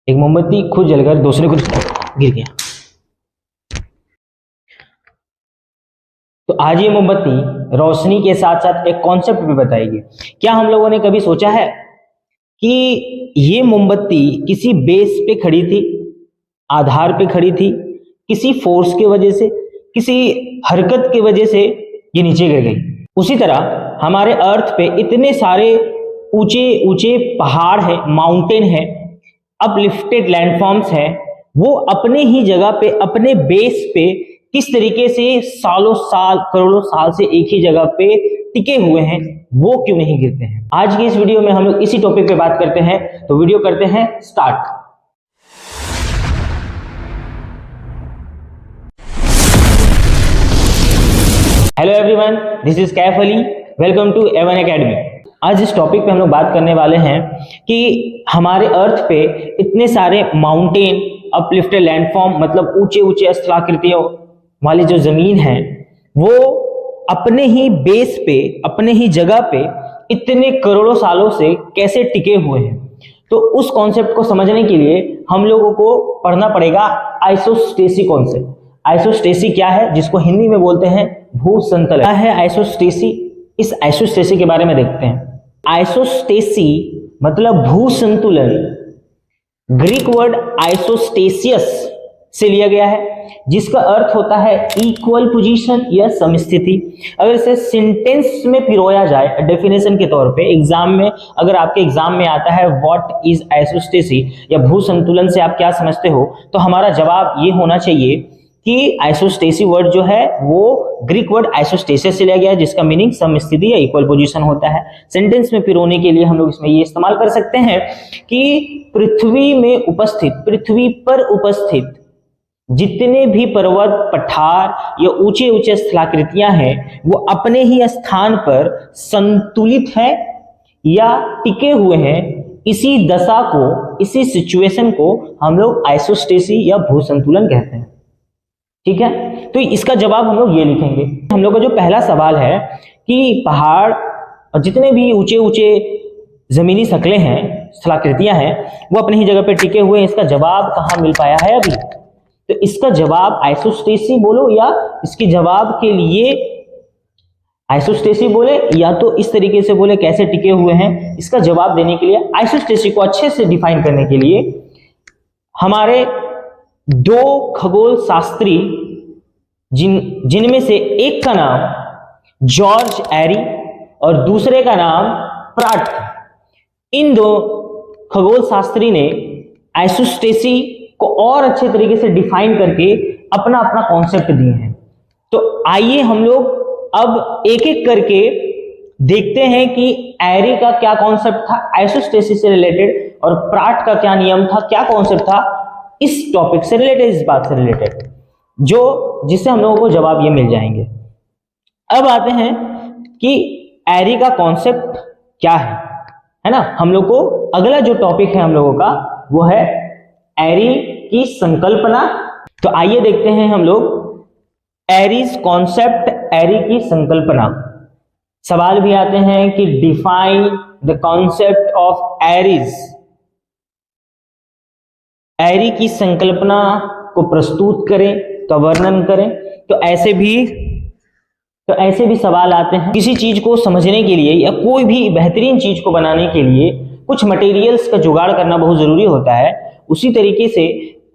एक मोमबत्ती खुद जलकर दूसरे को गिर गया। तो आज ये मोमबत्ती रोशनी के साथ साथ एक कॉन्सेप्ट भी बताएगी। क्या हम लोगों ने कभी सोचा है कि ये मोमबत्ती किसी बेस पे खड़ी थी, आधार पे खड़ी थी, किसी फोर्स की वजह से, किसी हरकत की वजह से ये नीचे गिर गई। उसी तरह हमारे अर्थ पे इतने सारे ऊंचे ऊंचे पहाड़ है, माउंटेन है, अपलिफ्टेड लैंडफॉर्म्स है, वो अपने ही जगह पे, अपने बेस पे किस तरीके से सालों साल, करोड़ों साल से एक ही जगह पे टिके हुए हैं, वो क्यों नहीं गिरते हैं। आज की इस वीडियो में हम लोग इसी टॉपिक पे बात करते हैं। तो वीडियो करते हैं start. Hello everyone, this is Kaif Ali, welcome to A1 academy. आज इस टॉपिक पे हम लोग बात करने वाले हैं कि हमारे अर्थ पे इतने सारे माउंटेन, अपलिफ्टेड लैंडफॉर्म, मतलब ऊंचे ऊंचे स्थलाकृतियों वाली जो जमीन है, वो अपने ही बेस पे, अपने ही जगह पे इतने करोड़ों सालों से कैसे टिके हुए हैं। तो उस कॉन्सेप्ट को समझने के लिए हम लोगों को पढ़ना पड़ेगा आइसोस्टेसी कॉन्सेप्ट। आइसोस्टेसी क्या है, जिसको हिंदी में बोलते हैं भूसंतलन। क्या है आइसोस्टेसी? इस आइसोस्टेसी के बारे में देखते हैं। आइसोस्टेसी मतलब भूसंतुलन, ग्रीक वर्ड आइसोस्टेसियस से लिया गया है, जिसका अर्थ होता है इक्वल पोजीशन या समस्थिति। अगर इसे सेंटेंस में पिरोया जाए डेफिनेशन के तौर पे, एग्जाम में अगर आपके एग्जाम में आता है व्हाट इज आइसोस्टेसी या भूसंतुलन से आप क्या समझते हो, तो हमारा जवाब ये होना चाहिए कि आइसोस्टेसी वर्ड जो है वो ग्रीक वर्ड आइसोस्टेसिस से लिया गया है, जिसका मीनिंग समस्थिति या इक्वल पोजीशन होता है। सेंटेंस में पिरोने के लिए हम लोग इसमें ये इस्तेमाल कर सकते हैं कि पृथ्वी में उपस्थित, पृथ्वी पर उपस्थित जितने भी पर्वत, पठार या ऊंचे ऊंचे स्थलाकृतियां हैं, वो अपने ही स्थान पर संतुलित है या टिके हुए हैं। इसी दशा को, इसी सिचुएशन को हम लोग आइसोस्टेसी या भूसंतुलन कहते हैं। ठीक है, तो इसका जवाब हम लोग ये लिखेंगे। हम लोग का जो पहला सवाल है कि पहाड़ और जितने भी ऊंचे ऊंचे जमीनी शक्लें हैं, स्थलाकृतियां हैं, वो अपनी ही जगह पे टिके हुए हैं। इसका जवाब कहाँ मिल पाया है अभी? तो इसका जवाब आइसोस्टेसी बोलो, या इसके जवाब के लिए आइसोस्टेसी बोले, या तो इस तरीके से बोले कैसे टिके हुए हैं। इसका जवाब देने के लिए, आइसोस्टेसी को अच्छे से डिफाइन करने के लिए, हमारे दो खगोल शास्त्री जिनमें से एक का नाम जॉर्ज एरी और दूसरे का नाम प्राट, इन दो खगोल शास्त्री ने आइसोस्टेसी को और अच्छे तरीके से डिफाइन करके अपना अपना कॉन्सेप्ट दिए हैं। तो आइए हम लोग अब एक एक करके देखते हैं कि एरी का क्या कॉन्सेप्ट था आइसोस्टेसी से रिलेटेड, और प्राट का क्या नियम था, क्या कॉन्सेप्ट था इस टॉपिक से रिलेटेड, इस बात से रिलेटेड, जिससे हम लोगों को जवाब ये मिल जाएंगे। अब आते हैं कि एरी का कॉन्सेप्ट क्या है ना। हम लोग को अगला जो टॉपिक है हम लोगों का, वो है एरी की संकल्पना। तो आइए देखते हैं हम लोग एरीज कॉन्सेप्ट, एरी की संकल्पना। सवाल भी आते हैं कि define the concept of areas, area की संकल्पना को प्रस्तुत करें, तो वर्णन करें। तो ऐसे भी सवाल आते हैं। किसी चीज को समझने के लिए या कोई भी बेहतरीन चीज को बनाने के लिए कुछ मटेरियल्स का जुगाड़ करना बहुत जरूरी होता है। उसी तरीके से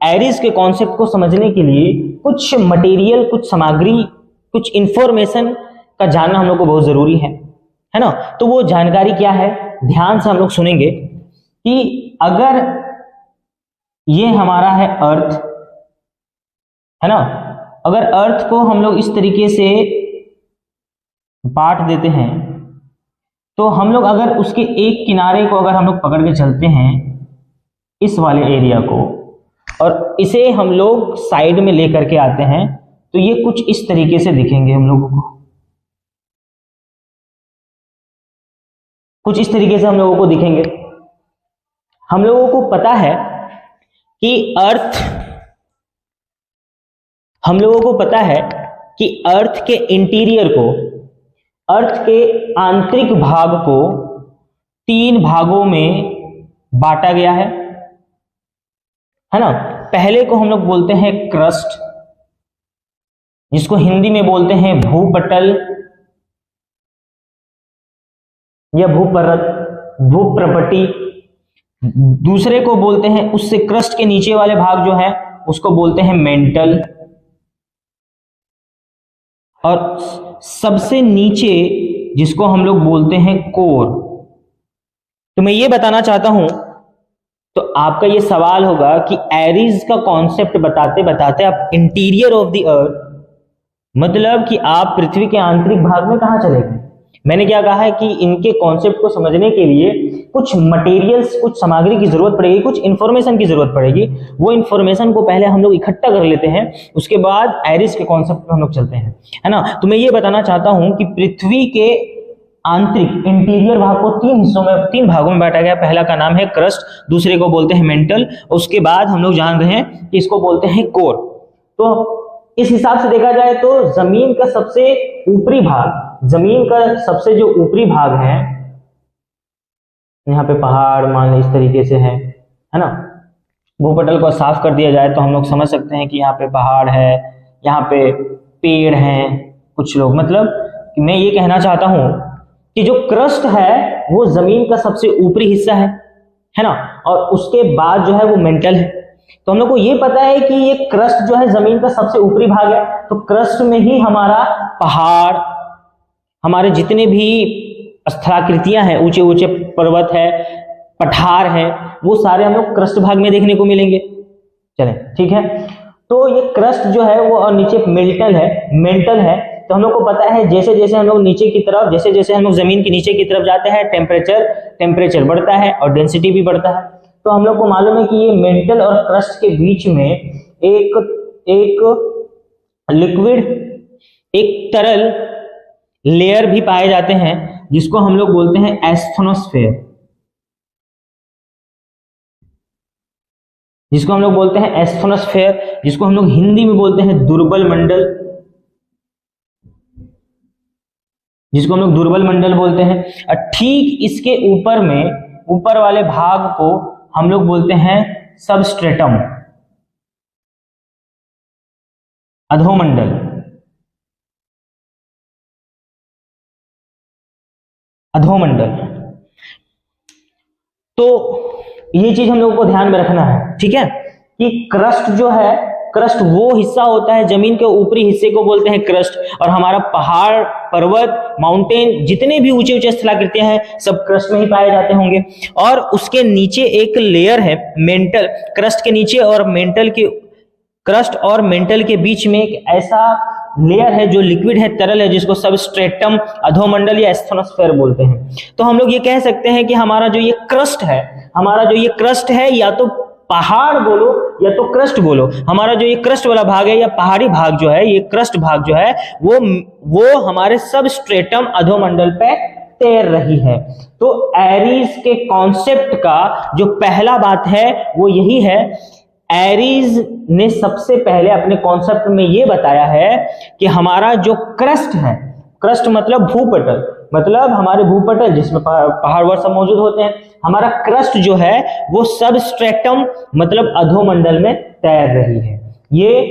एरीज के कॉन्सेप्ट को समझने के लिए कुछ मटेरियल, कुछ सामग्री, कुछ इंफॉर्मेशन का जानना हम लोग को बहुत जरूरी है ना। तो वो जानकारी क्या है, ध्यान से हम लोग सुनेंगे कि अगर ये हमारा है अर्थ, है ना, अगर अर्थ को हम लोग इस तरीके से बांट देते हैं, तो हम लोग अगर उसके एक किनारे को अगर हम लोग पकड़ के चलते हैं, इस वाले एरिया को, और इसे हम लोग साइड में लेकर के आते हैं, तो ये कुछ इस तरीके से दिखेंगे हम लोगों को, कुछ इस तरीके से हम लोगों को दिखेंगे। हम लोगों को पता है कि अर्थ के इंटीरियर को, अर्थ के आंतरिक भाग को 3 भागों में बांटा गया है। है ना। पहले को हम लोग बोलते हैं क्रस्ट, जिसको हिंदी में बोलते हैं भूपटल या भूपरत, भूप्रपटी। दूसरे को बोलते हैं, उससे क्रस्ट के नीचे वाले भाग जो है उसको बोलते हैं मेंटल, और सबसे नीचे जिसको हम लोग बोलते हैं कोर। तो मैं ये बताना चाहता हूं, तो आपका ये सवाल होगा कि एरीज का कॉन्सेप्ट बताते बताते आप इंटीरियर ऑफ द अर्थ, मतलब कि आप पृथ्वी के आंतरिक भाग में कहां चले गए। मैंने क्या कहा है कि इनके कॉन्सेप्ट को समझने के लिए कुछ मटेरियल्स, कुछ सामग्री की जरूरत पड़ेगी, कुछ इंफॉर्मेशन की जरूरत पड़ेगी। वो इंफॉर्मेशन को पहले हम लोग इकट्ठा कर लेते हैं, उसके बाद एरीज के कॉन्सेप्ट पे हम लोग चलते हैं, है ना। तो मैं ये बताना चाहता हूं कि पृथ्वी के आंतरिक इंटीरियर भाग को तीन हिस्सों में, तीन भागों में बांटा गया। पहला का नाम है क्रस्ट, दूसरे को बोलते हैं मेंटल, उसके बाद हम लोग जान रहे हैं कि इसको बोलते हैं कोर। तो इस हिसाब से देखा जाए तो जमीन का सबसे ऊपरी भाग, जमीन का सबसे जो ऊपरी भाग है, यहाँ पे पहाड़ मान इस तरीके से है ना। भूपटल को साफ कर दिया जाए तो हम लोग समझ सकते हैं कि यहाँ पे पहाड़ है, यहाँ पे पेड़ हैं, कुछ लोग, मतलब मैं ये कहना चाहता हूं कि जो क्रस्ट है वो जमीन का सबसे ऊपरी हिस्सा है ना, और उसके बाद जो है वो मेंटल है। तो हम लोग को ये पता है कि ये क्रस्ट जो है जमीन का सबसे ऊपरी भाग है, तो क्रस्ट में ही हमारा पहाड़, हमारे जितने भी स्थलाकृतियां हैं, ऊंचे ऊंचे पर्वत है, पठार है, वो सारे हम लोग क्रस्ट भाग में देखने को मिलेंगे। चलें, ठीक है। तो ये क्रस्ट जो है वो, और नीचे मेंटल है। तो हम लोग को पता है जैसे जैसे हम लोग नीचे की तरफ, जैसे जैसे हम लोग जमीन के नीचे की तरफ जाते हैं, टेम्परेचर बढ़ता है और डेंसिटी भी बढ़ता है। तो हम लोग को मालूम है कि ये मेंटल और क्रस्ट के बीच में एक लिक्विड, एक तरल लेयर भी पाए जाते हैं, जिसको हम लोग बोलते हैं एस्थनोस्फेयर, जिसको हम लोग बोलते हैं एस्थनोस्फेयर, जिसको हम लोग हिंदी में बोलते हैं दुर्बल मंडल, जिसको हम लोग दुर्बल मंडल बोलते हैं। और ठीक इसके ऊपर में, ऊपर वाले भाग को हम लोग बोलते हैं सबस्ट्रेटम, अधोमंडल। तो ये चीज हम लोगों को ध्यान में रखना है, ठीक है, कि क्रस्ट जो है, क्रस्ट वो हिस्सा होता है, जमीन के ऊपरी हिस्से को बोलते हैं क्रस्ट, और हमारा पहाड़, पर्वत, माउंटेन, जितने भी ऊंचे ऊंचे स्थलाकृतियां हैं, सब क्रस्ट में ही पाए जाते होंगे। और उसके नीचे एक लेयर है मेंटल, क्रस्ट के नीचे और क्रस्ट और मेंटल के बीच में एक ऐसा लेयर है जो लिक्विड है, तरल है, जिसको सबस्ट्रेटम, अधोमंडल या एस्थनोस्फेयर बोलते हैं। तो हम लोग ये कह सकते हैं कि हमारा जो ये क्रस्ट है, या तो पहाड़ बोलो या तो क्रस्ट बोलो, हमारा जो ये क्रस्ट वाला भाग है या पहाड़ी भाग जो है, ये क्रस्ट भाग जो है वो हमारे सबस्ट्रेटम, अधोमंडल पे तैर रही है। तो एरीज के कॉन्सेप्ट का जो पहला बात है वो यही है, एरीज ने सबसे पहले अपने कॉन्सेप्ट में ये बताया है कि हमारा जो क्रस्ट है, क्रस्ट मतलब भूपटल, मतलब हमारे भूपटल जिसमें पहाड़ वर्ष मौजूद होते हैं, हमारा क्रस्ट जो है वो सबस्ट्रेटम मतलब अधोमंडल में तैर रही है। ये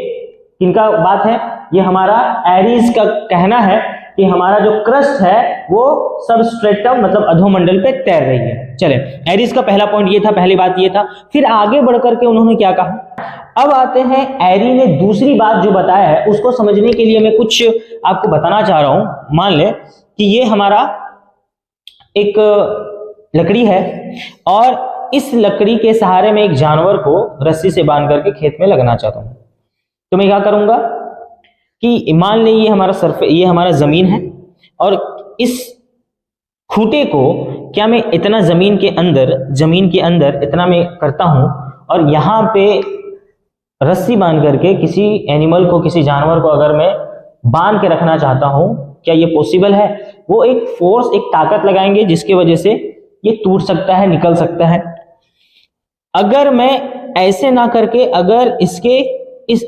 किनका बात है? ये हमारा एरीज का कहना है कि हमारा जो क्रस्ट है वो सबस्ट्रेटम मतलब अधोमंडल पे तैर रही है। चले, एरीज का पहला पॉइंट ये था, पहली बात ये था। फिर आगे बढ़कर के उन्होंने क्या कहा, अब आते हैं एरी ने दूसरी बात जो बताया है उसको समझने के लिए मैं कुछ आपको बताना चाह रहा हूं। मान ले कि ये हमारा एक लकड़ी है और इस लकड़ी के सहारे में एक जानवर को रस्सी से बांध करके खेत में लगाना चाहता हूं। तो मैं क्या करूंगा कि मान ले ये हमारा जमीन है और इस खूंटे को क्या मैं इतना जमीन के अंदर इतना मैं करता हूं और यहां पे रस्सी बांध करके किसी एनिमल को, किसी जानवर को अगर मैं बांध के रखना चाहता हूं, क्या ये पॉसिबल है? वो एक फोर्स, एक ताकत लगाएंगे जिसकी वजह से ये टूट सकता है, निकल सकता है। अगर मैं ऐसे ना करके, अगर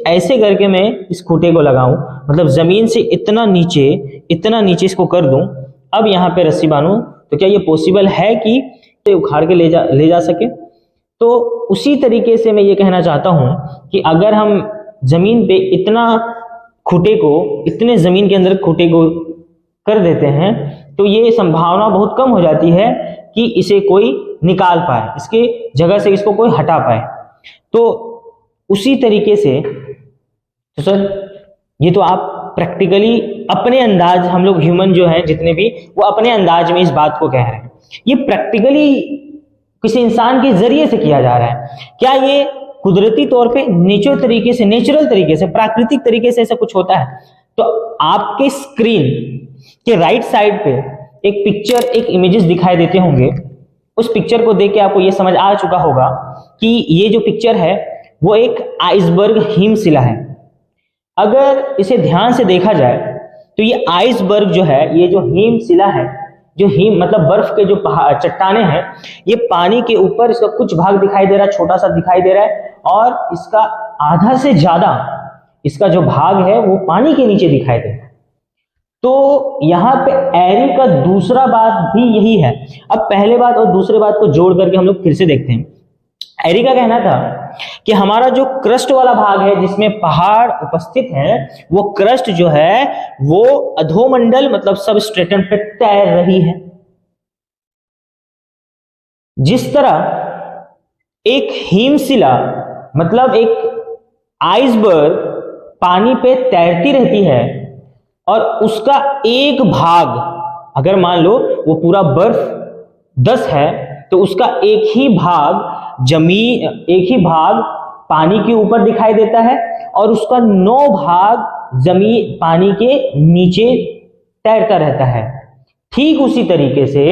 ऐसे करके मैं इस खूंटे को लगाऊं, मतलब जमीन से इतना नीचे इसको कर दूं, अब यहां पे रस्सी बांधूं, तो क्या ये पॉसिबल है कि तो उखाड़ के ले जा सके? तो उसी तरीके से मैं ये कहना चाहता हूं कि अगर हम जमीन पे इतना खूंटे को, इतने जमीन के अंदर खूंटे को कर देते हैं तो ये संभावना बहुत कम हो जाती है कि इसे कोई निकाल पाए, इसके जगह से इसको कोई हटा पाए। तो उसी तरीके से तो सर ये तो आप प्रैक्टिकली अपने अंदाज, हम लोग ह्यूमन जो है जितने भी, वो अपने अंदाज में इस बात को कह रहे हैं। ये प्रैक्टिकली किसी इंसान के जरिए से किया जा रहा है। क्या ये कुदरती तौर पे नेचुरल तरीके से, प्राकृतिक तरीके से ऐसा कुछ होता है? तो आपके स्क्रीन के राइट साइड पे एक पिक्चर, एक इमेजेस दिखाई देते होंगे। उस पिक्चर को देख के आपको ये समझ आ चुका होगा कि ये जो पिक्चर है वो एक आइसबर्ग हिमशिला है। अगर इसे ध्यान से देखा जाए तो ये आइसबर्ग जो है, ये जो हिमशिला है, जो हिम मतलब बर्फ के जो चट्टाने हैं, ये पानी के ऊपर, इसका कुछ भाग दिखाई दे रहा है, छोटा सा दिखाई दे रहा है, और इसका आधा से ज्यादा इसका जो भाग है वो पानी के नीचे दिखाई दे रहा है। तो यहाँ पे एरी का दूसरा बात भी यही है। अब पहले बात और दूसरे बात को जोड़ करके हम लोग फिर से देखते हैं। एरी का कहना था कि हमारा जो क्रस्ट वाला भाग है जिसमें पहाड़ उपस्थित है, वो क्रस्ट जो है वो अधोमंडल मतलब सब स्ट्रेटम पे तैर रही है। जिस तरह एक हिमशिला मतलब एक आइसबर्ग पानी पे तैरती रहती है और उसका एक भाग, अगर मान लो वो पूरा बर्फ 10 है तो उसका एक ही भाग पानी के ऊपर दिखाई देता है और उसका 9 भाग जमीन पानी के नीचे तैरता रहता है। ठीक उसी तरीके से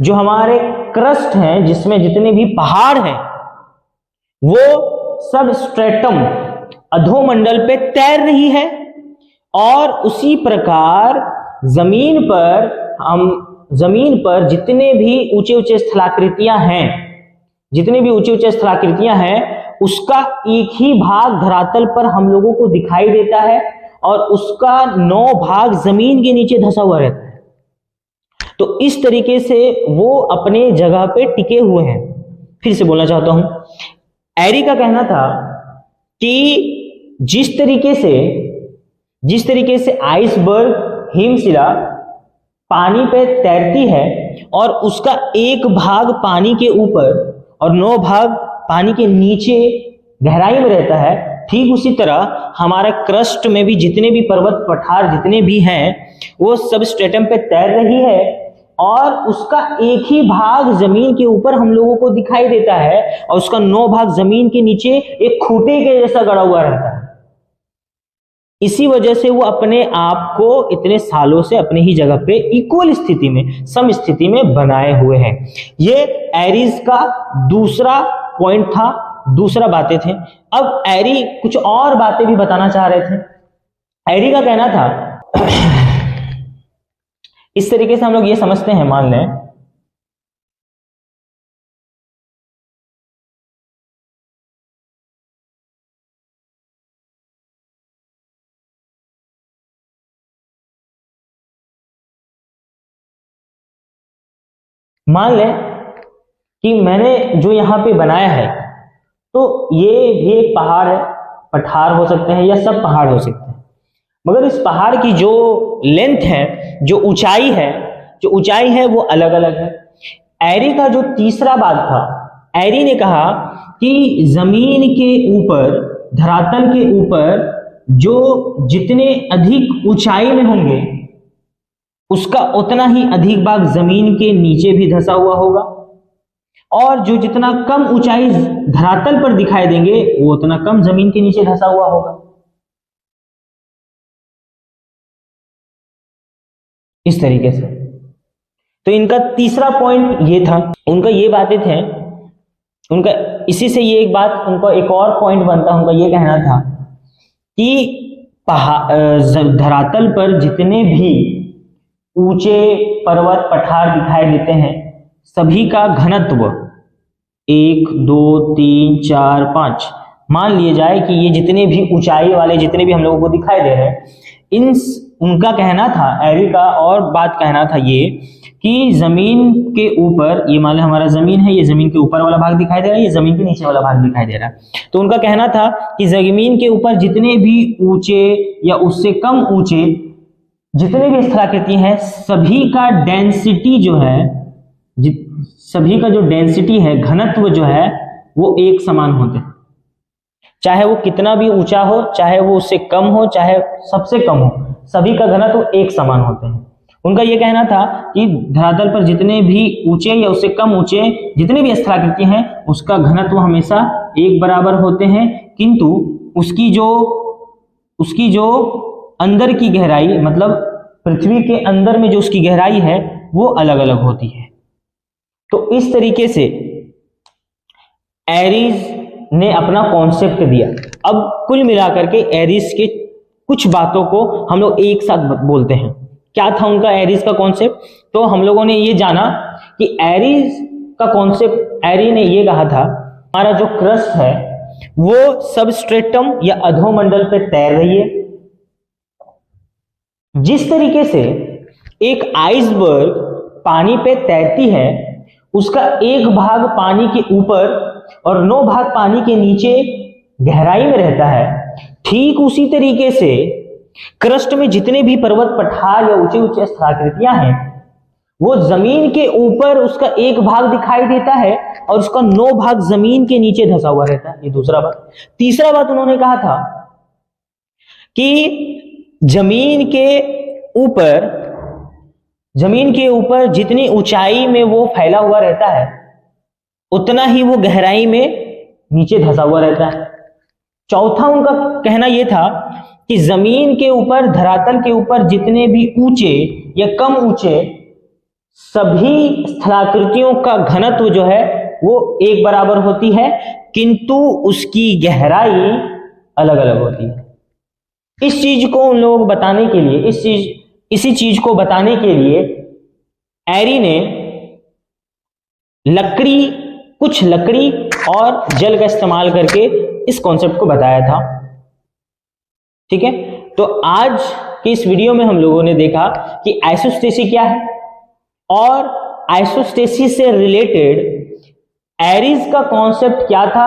जो हमारे क्रस्ट हैं, जिसमें जितने भी पहाड़ हैं, वो सब स्ट्रेटम अधोमंडल पे तैर रही है। और उसी प्रकार जमीन पर जितने भी ऊंचे ऊंचे स्थलाकृतियां हैं, उसका एक ही भाग धरातल पर हम लोगों को दिखाई देता है और उसका 9 भाग जमीन के नीचे धंसा हुआ रहता है। तो इस तरीके से वो अपने जगह पे टिके हुए हैं। फिर से बोलना चाहता हूं, एरी का कहना था कि जिस तरीके से आइसबर्ग हिमशिला पानी पे तैरती है और उसका एक भाग पानी के ऊपर और 9 भाग पानी के नीचे गहराई में रहता है, ठीक उसी तरह हमारा क्रस्ट में भी जितने भी पर्वत पठार जितने भी हैं, वो सब स्ट्रेटम पे तैर रही है और उसका एक ही भाग जमीन के ऊपर हम लोगों को दिखाई देता है और उसका 9 भाग जमीन के नीचे एक खूंटे के जैसा गड़ा हुआ रहता है। इसी वजह से वो अपने आप को इतने सालों से अपने ही जगह पे इक्वल स्थिति में, सम स्थिति में बनाए हुए हैं। ये एरीज का दूसरा पॉइंट था, दूसरा बातें थे। अब एरी कुछ और बातें भी बताना चाह रहे थे। एरी का कहना था इस तरीके से हम लोग ये समझते हैं, मान लें कि मैंने जो यहाँ पे बनाया है, तो ये भी एक पहाड़ है, पठार हो सकते हैं या सब पहाड़ हो सकते हैं, मगर इस पहाड़ की जो लेंथ है, जो ऊंचाई है वो अलग अलग है। एरी का जो तीसरा बात था, एरी ने कहा कि जमीन के ऊपर, धरातल के ऊपर जो जितने अधिक ऊंचाई में होंगे उसका उतना ही अधिक भाग जमीन के नीचे भी धंसा हुआ होगा, और जो जितना कम ऊंचाई धरातल पर दिखाई देंगे वो उतना कम जमीन के नीचे धंसा हुआ होगा। इस तरीके से तो इनका तीसरा पॉइंट ये था, उनका ये बातें थे, उनका इसी से ये एक बात, उनका एक और पॉइंट बनता, उनका ये कहना था कि धरातल पर जितने भी ऊंचे पर्वत पठार दिखाई देते हैं, सभी का घनत्व 1 2 3 4 5 मान लिए जाए कि ये जितने भी ऊंचाई वाले जितने भी हम लोगों को दिखाई दे रहे हैं, उनका कहना था, एरी का और बात कहना था ये कि जमीन के ऊपर, ये मान लो हमारा जमीन है, ये जमीन के ऊपर वाला भाग दिखाई दे रहा है, ये जमीन के नीचे वाला भाग दिखाई दे रहा है। तो उनका कहना था कि जमीन के ऊपर जितने भी ऊंचे या उससे कम ऊंचे जितने भी स्थलाकृति हैं, सभी का डेंसिटी जो है, सभी का जो डेंसिटी है, घनत्व जो है, वो एक समान होते हैं। चाहे वो कितना भी ऊंचा हो, चाहे वो उससे कम हो, चाहे सबसे कम हो, सभी का घनत्व एक समान होते हैं। उनका यह कहना था कि धरातल पर जितने भी ऊंचे या उससे कम ऊंचे जितने भी स्थलाकृति हैं, उसका घनत्व हमेशा एक बराबर होते हैं, किंतु उसकी जो अंदर की गहराई, मतलब पृथ्वी के अंदर में जो उसकी गहराई है, वो अलग अलग होती है। तो इस तरीके से एरीज ने अपना कॉन्सेप्ट दिया। अब कुल मिलाकर के एरीज के कुछ बातों को हम लोग एक साथ बोलते हैं। क्या था उनका एरीज का कॉन्सेप्ट? तो हम लोगों ने ये जाना कि एरीज का कॉन्सेप्ट, एरी ने ये कहा था हमारा जो क्रस्ट है वो सबस्ट्रेटम या अधोमंडल पे तैर रही है। जिस तरीके से एक आइसबर्ग पानी पे तैरती है, उसका एक भाग पानी के ऊपर और 9 भाग पानी के नीचे गहराई में रहता है, ठीक उसी तरीके से क्रस्ट में जितने भी पर्वत पठार या ऊंचे ऊंचे स्थलाकृतियां हैं, वो जमीन के ऊपर उसका एक भाग दिखाई देता है और उसका 9 भाग जमीन के नीचे धंसा हुआ रहता है। ये दूसरा बात। तीसरा बात उन्होंने कहा था कि जमीन के ऊपर जितनी ऊंचाई में वो फैला हुआ रहता है, उतना ही वो गहराई में नीचे धंसा हुआ रहता है। चौथा उनका कहना यह था कि जमीन के ऊपर, धरातल के ऊपर जितने भी ऊंचे या कम ऊंचे सभी स्थलाकृतियों का घनत्व जो है वो एक बराबर होती है, किंतु उसकी गहराई अलग अलग होती है। इस चीज को उन लोगों को बताने के लिए, इसी चीज को बताने के लिए एरी ने कुछ लकड़ी और जल का इस्तेमाल करके इस कॉन्सेप्ट को बताया था। ठीक है, तो आज की इस वीडियो में हम लोगों ने देखा कि आइसोस्टेसी क्या है और आइसोस्टेसी से रिलेटेड एरीज का कॉन्सेप्ट क्या था।